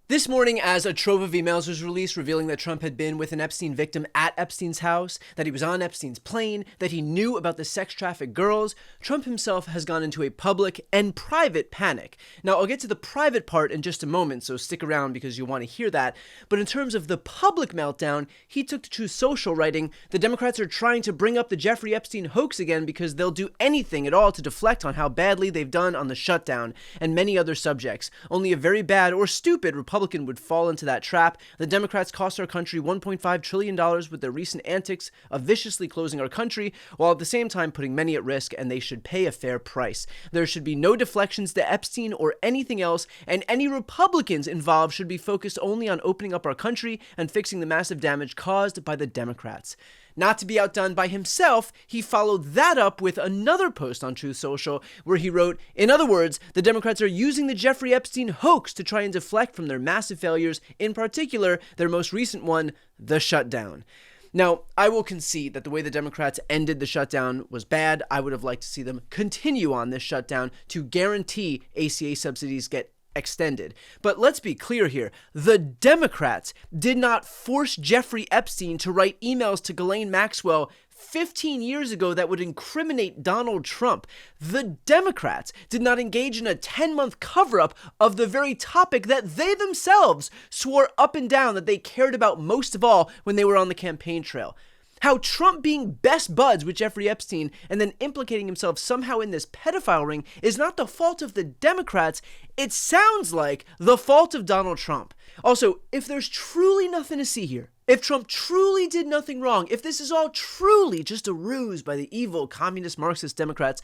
This morning, as a trove of emails was released revealing that Trump had been with an Epstein victim at Epstein's house, that he was on Epstein's plane, that he knew about the sex-trafficked girls, Trump himself has gone into a public and private panic. Now, I'll get to the private part in just a moment, so stick around because you'll want to hear that. But in terms of the public meltdown, he took to Truth Social writing, "The Democrats are trying to bring up the Jeffrey Epstein hoax again because they'll do anything at all to deflect on how badly they've done on the shutdown and many other subjects. Only a very bad or stupid Republican would fall into that trap. The Democrats cost our country $1.5 trillion with their recent antics of viciously closing our country, while at the same time putting many at risk, and they should pay a fair price. There should be no deflections to Epstein or anything else, and any Republicans involved should be focused only on opening up our country and fixing the massive damage caused by the Democrats." Not to be outdone by himself, he followed that up with another post on Truth Social where he wrote, "In other words, the Democrats are using the Jeffrey Epstein hoax to try and deflect from their massive failures, in particular, their most recent one, the shutdown." Now, I will concede that the way the Democrats ended the shutdown was bad. I would have liked to see them continue on this shutdown to guarantee ACA subsidies get extended. But let's be clear here. The Democrats did not force Jeffrey Epstein to write emails to Ghislaine Maxwell 15 years ago that would incriminate Donald Trump. The Democrats did not engage in a 10-month cover-up of the very topic that they themselves swore up and down that they cared about most of all when they were on the campaign trail. How Trump being best buds with Jeffrey Epstein and then implicating himself somehow in this pedophile ring is not the fault of the Democrats, it sounds like the fault of Donald Trump. Also, if there's truly nothing to see here, if Trump truly did nothing wrong, if this is all truly just a ruse by the evil communist Marxist Democrats,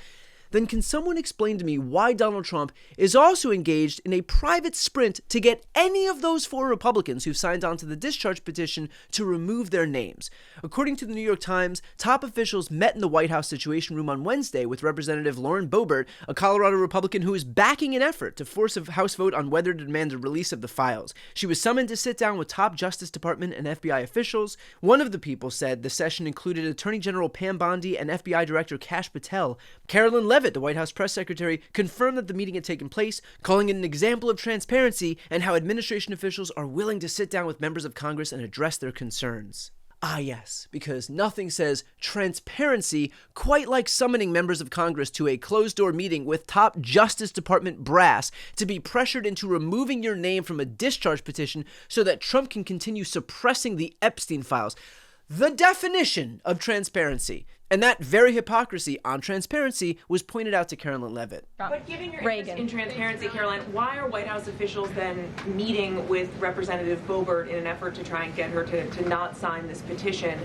then can someone explain to me why Donald Trump is also engaged in a private sprint to get any of those 4 Republicans who signed on to the discharge petition to remove their names? According to the New York Times, top officials met in the White House Situation Room on Wednesday with Representative Lauren Boebert, a Colorado Republican who is backing an effort to force a House vote on whether to demand the release of the files. She was summoned to sit down with top Justice Department and FBI officials. One of the people said the session included Attorney General Pam Bondi and FBI Director Kash Patel. Carolyn Leavitt, the White House press secretary, confirmed that the meeting had taken place, calling it an example of transparency and how administration officials are willing to sit down with members of Congress and address their concerns. Ah yes, because nothing says transparency quite like summoning members of Congress to a closed-door meeting with top Justice Department brass to be pressured into removing your name from a discharge petition so that Trump can continue suppressing the Epstein files. The definition of transparency. And that very hypocrisy on transparency was pointed out to Carolyn Leavitt. But given your interest in transparency, Carolyn, why are White House officials then meeting with Representative Boebert in an effort to try and get her to not sign this petition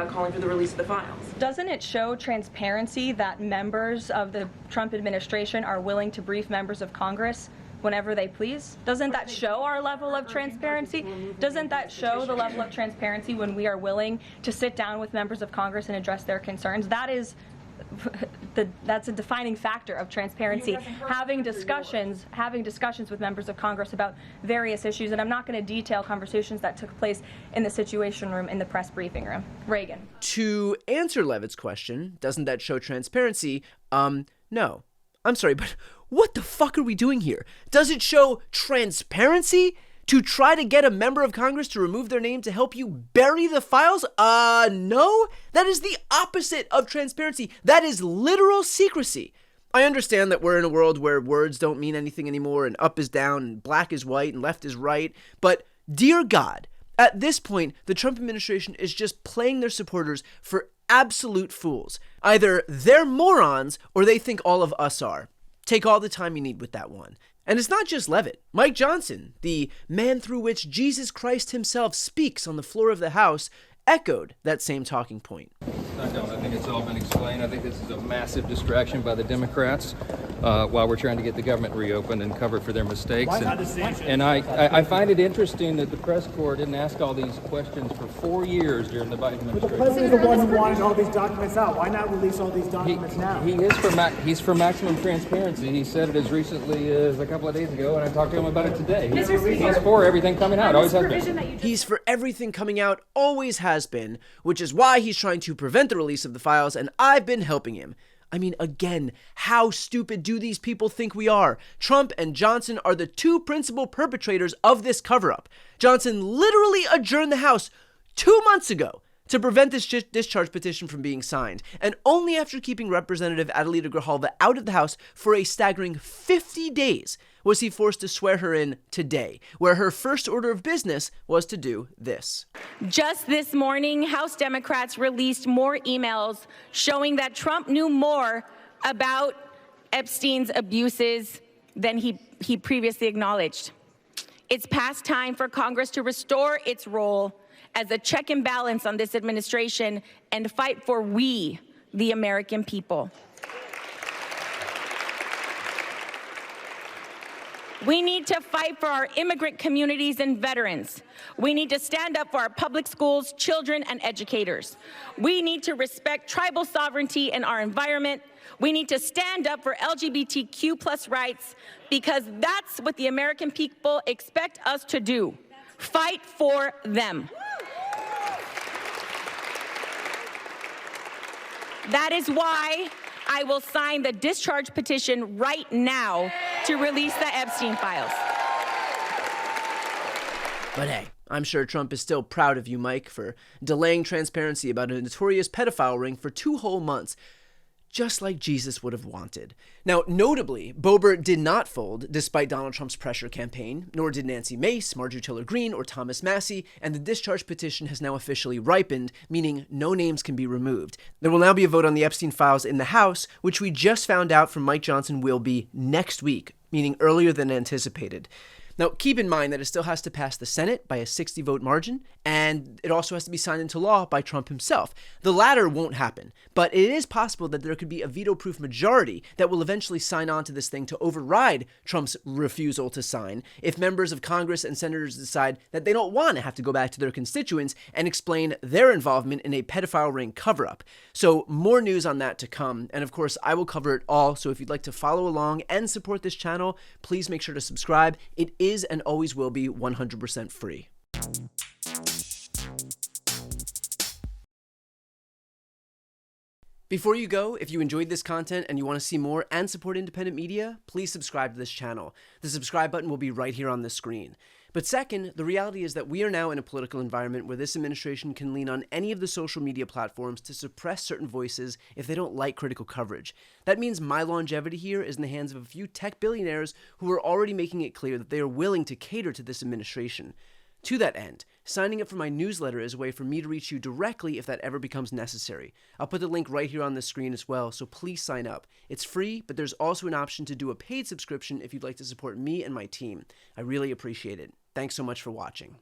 calling for the release of the files? Doesn't it show transparency that members of the Trump administration are willing to brief members of Congress whenever they please? Doesn't that show our level of transparency? Doesn't that show the level of transparency when we are willing to sit down with members of Congress and address their concerns? That's a defining factor of transparency. Having discussions with members of Congress about various issues, and I'm not going to detail conversations that took place in the Situation Room in the press briefing room. Reagan. To answer Leavitt's question, doesn't that show transparency? No. I'm sorry, but what the fuck are we doing here? Does it show transparency to try to get a member of Congress to remove their name to help you bury the files? No. That is the opposite of transparency. That is literal secrecy. I understand that we're in a world where words don't mean anything anymore, and up is down, and black is white, and left is right, but dear God, at this point, the Trump administration is just playing their supporters for absolute fools. Either they're morons or they think all of us are. Take all the time you need with that one. And it's not just Leavitt. Mike Johnson, the man through which Jesus Christ himself speaks on the floor of the House, echoed that same talking point. I don't. I think it's all been explained. I think this is a massive distraction by the Democrats while we're trying to get the government reopened and covered for their mistakes. And I find it interesting that the press corps didn't ask all these questions for 4 years during the Biden administration. But the president is the one who wanted all these documents out. Why not release all these documents now? He's for maximum transparency. He said it as recently as a couple of days ago, and I talked to him about it today. He's for everything coming out. Always has been. He's for everything coming out. Always has been. Which is why he's trying to prevent the release of the files, and I've been helping him. I mean, again, how stupid do these people think we are? Trump and Johnson are the two principal perpetrators of this cover-up. Johnson literally adjourned the House 2 months ago to prevent this discharge petition from being signed, and only after keeping Representative Adelita Grijalva out of the House for a staggering 50 days was he forced to swear her in today, where her first order of business was to do this. Just this morning, House Democrats released more emails showing that Trump knew more about Epstein's abuses than he previously acknowledged. It's past time for Congress to restore its role as a check and balance on this administration and fight for we, the American people. We need to fight for our immigrant communities and veterans. We need to stand up for our public schools, children, and educators. We need to respect tribal sovereignty in our environment. We need to stand up for LGBTQ+ rights, because that's what the American people expect us to do. Fight for them. That is why I will sign the discharge petition right now to release the Epstein files. But hey, I'm sure Trump is still proud of you, Mike, for delaying transparency about a notorious pedophile ring for 2 whole months, just like Jesus would have wanted. Now, notably, Boebert did not fold despite Donald Trump's pressure campaign, nor did Nancy Mace, Marjorie Taylor Greene, or Thomas Massie, and the discharge petition has now officially ripened, meaning no names can be removed. There will now be a vote on the Epstein files in the House, which we just found out from Mike Johnson will be next week, meaning earlier than anticipated. Now, keep in mind that it still has to pass the Senate by a 60-vote margin, and it also has to be signed into law by Trump himself. The latter won't happen, but it is possible that there could be a veto-proof majority that will eventually sign on to this thing to override Trump's refusal to sign if members of Congress and senators decide that they don't want to have to go back to their constituents and explain their involvement in a pedophile ring cover-up. So more news on that to come, and of course, I will cover it all, so if you'd like to follow along and support this channel, please make sure to subscribe. It is and always will be 100% free. Before you go, if you enjoyed this content and you want to see more and support independent media, please subscribe to this channel. The subscribe button will be right here on the screen. But second, the reality is that we are now in a political environment where this administration can lean on any of the social media platforms to suppress certain voices if they don't like critical coverage. That means my longevity here is in the hands of a few tech billionaires who are already making it clear that they are willing to cater to this administration. To that end, signing up for my newsletter is a way for me to reach you directly if that ever becomes necessary. I'll put the link right here on the screen as well, so please sign up. It's free, but there's also an option to do a paid subscription if you'd like to support me and my team. I really appreciate it. Thanks so much for watching.